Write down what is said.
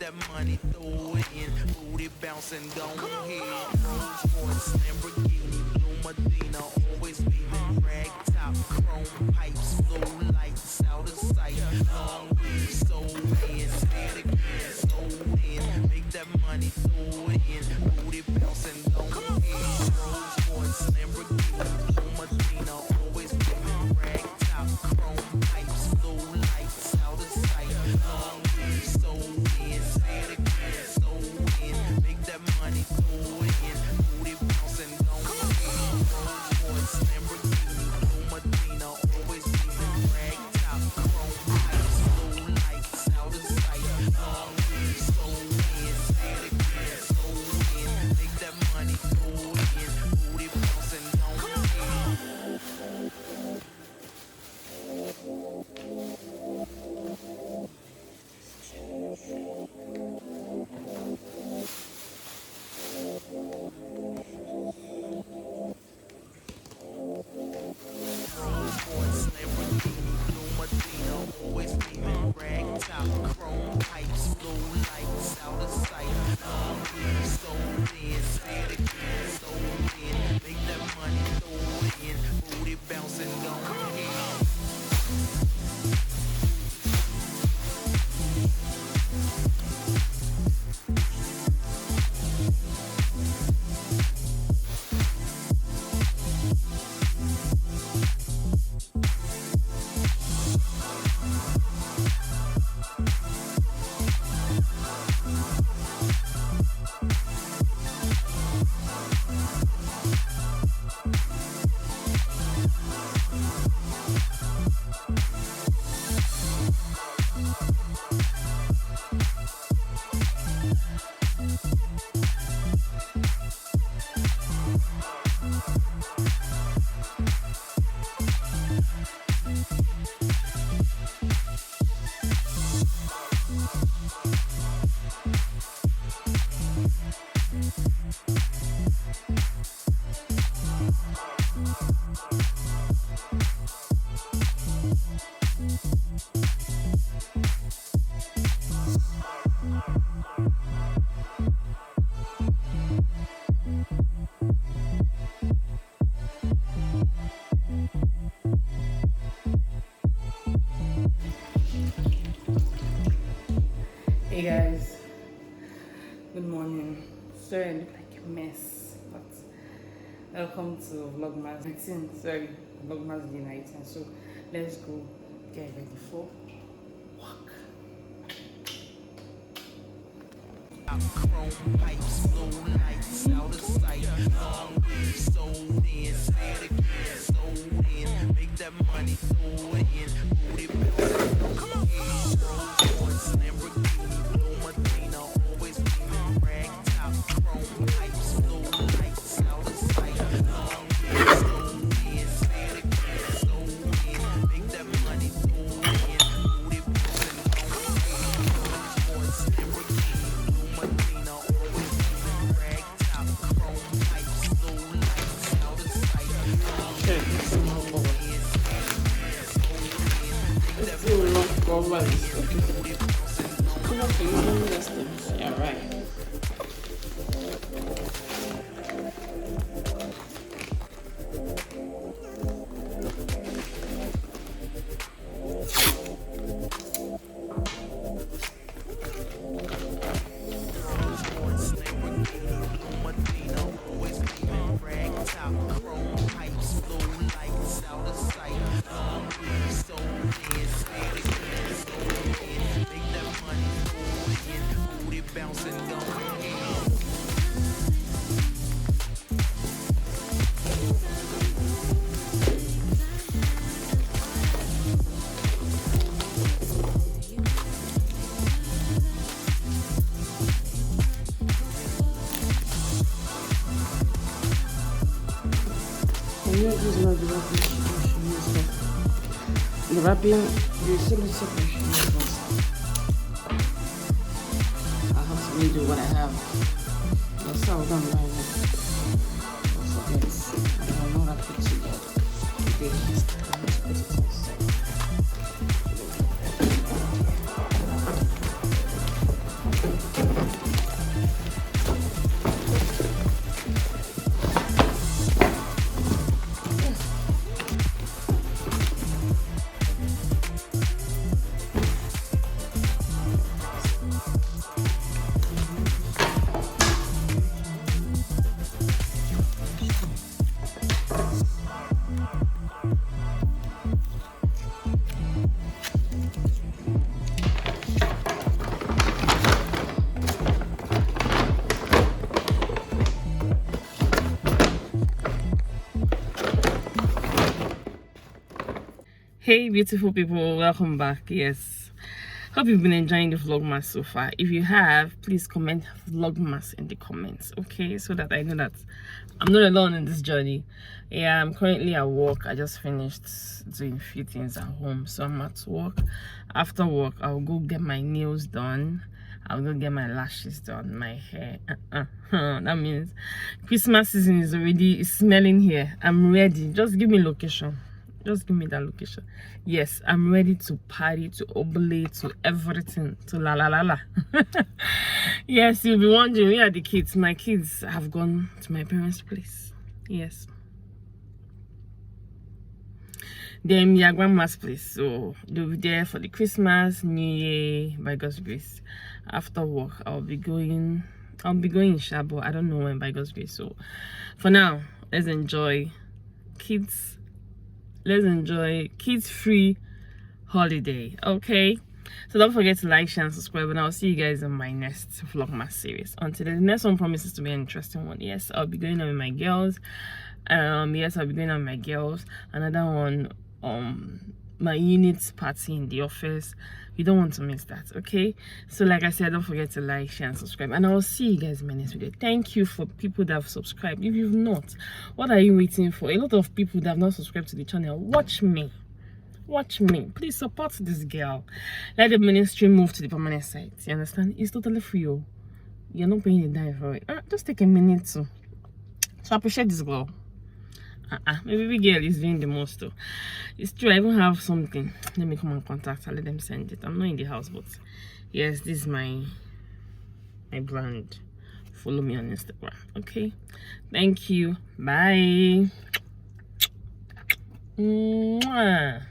that money, throw it in, booty bouncing, go ahead. Rolls Royce, Lamborghini, Blue Medina, always beaming, rag top, chrome pipes, blue lights, out of sight. Long weed, so in, say it again, so in, make that money, throw it in, booty bouncing, go ahead. Rolls Royce, Lamborghini, Blue Medina, always beaming, rag top, chrome pipes, blue lights, out of sight. Long weed, so in, say it again, so in, make that money, throw it in, booty bouncing, go ahead. Rolls Royce, Lamborghini, Blue Medina, always beaming, rag top, chrome pipes, blue lights, out of sight. Long weed, so in, say it again, so in, make that money, throw it in, booty bouncing, go ahead. Rolls Royce, Lamborghini, Blue Medina, always beaming, rag top, chrome pipes, blue lights, out of sight. Long weed, so in, say it again, so in, make that money, throw it in, booty bouncing, go ahead. Hey guys, good morning. Sorry I look like a mess, but welcome to Vlogmas 19. Sorry, Vlogmas day 19. So let's go get ready for work. Chrome pipes, blue lights, out of sight. Long weed, so in, say it again, so in, make that money, throw it in, booty bouncing, go ahead. Rolls Royce, Lamborghini, Blue Medina, always beaming, rag top, chrome pipes, blue lights, out of sight. Long weed, so in, say it again, so in, make that money, throw it in, booty bouncing, go ahead. Rolls Royce, Lamborghini, Blue Medina, always beaming, rag top, chrome pipes, blue lights, out of sight. Long Okay, weed, let's so move forward. in, say it again, so in, make Let's that do money, long covers. booty bouncing, go Come on, for you don't rest them. Yeah, right. Rolls Royce, Lamborghini, Blue Medina, always beaming, rag top, chrome pipes, blue lights, out of sight. Long weed, so in, say it again, so in, make that money, throw it in, booty bouncing, go ahead. Can you use not the wrapping sheet? The wrapping, the silver separation. I have to redo what I have. That's how I'm done right now. Don't forget, I don't know that put together. Okay, I have to put it outside. Hey beautiful people, welcome back. Yes, hope you've been enjoying the vlogmas so far. If you have, please comment vlogmas in the comments, okay, so that I know that I'm not alone in this journey. Yeah, I'm currently at work. I just finished doing a few things at home, so I'm at work. After work, I'll go get my nails done. I'll go get my lashes done, my hair. That means Christmas season is already smelling here. I'm ready. Just give me location. Just give me that location. Yes, I'm ready to party, to oblate, to everything, to la la la la. Yes, you'll be wondering, where are the kids? My kids have gone to my parents' place. Yes. They're in their grandma's place, so they'll be there for the Christmas, New Year, by God's grace. After work, I'll be going in Shabo. I don't know when, by God's grace. So for now, let's enjoy kids. Let's enjoy kids-free holiday, okay? So don't forget to like, share, and subscribe, and I'll see you guys in my next Vlogmas series. Until the next one promises to be an interesting one. Yes, I'll be going out with my girls. Yes, I'll be going out with my girls. Another one, my unit party in the office. You don't want to miss that, okay? So like I said, don't forget to like, share, and subscribe, and I'll see you guys in my next video. Thank you for people that have subscribed. If you've not, what are you waiting for? A lot of people that have not subscribed to the channel, watch me, please support this girl. Let the ministry move to the permanent site. You understand? It's totally free. Oh, you're not paying a dime for it. Just take a minute to appreciate this girl. My baby girl is doing the most though. It's true, I even have something. Let me come and contact her, let them send it. I'm not in the house, but yes, this is my brand. Follow me on Instagram, okay? Thank you. Bye. Mwah.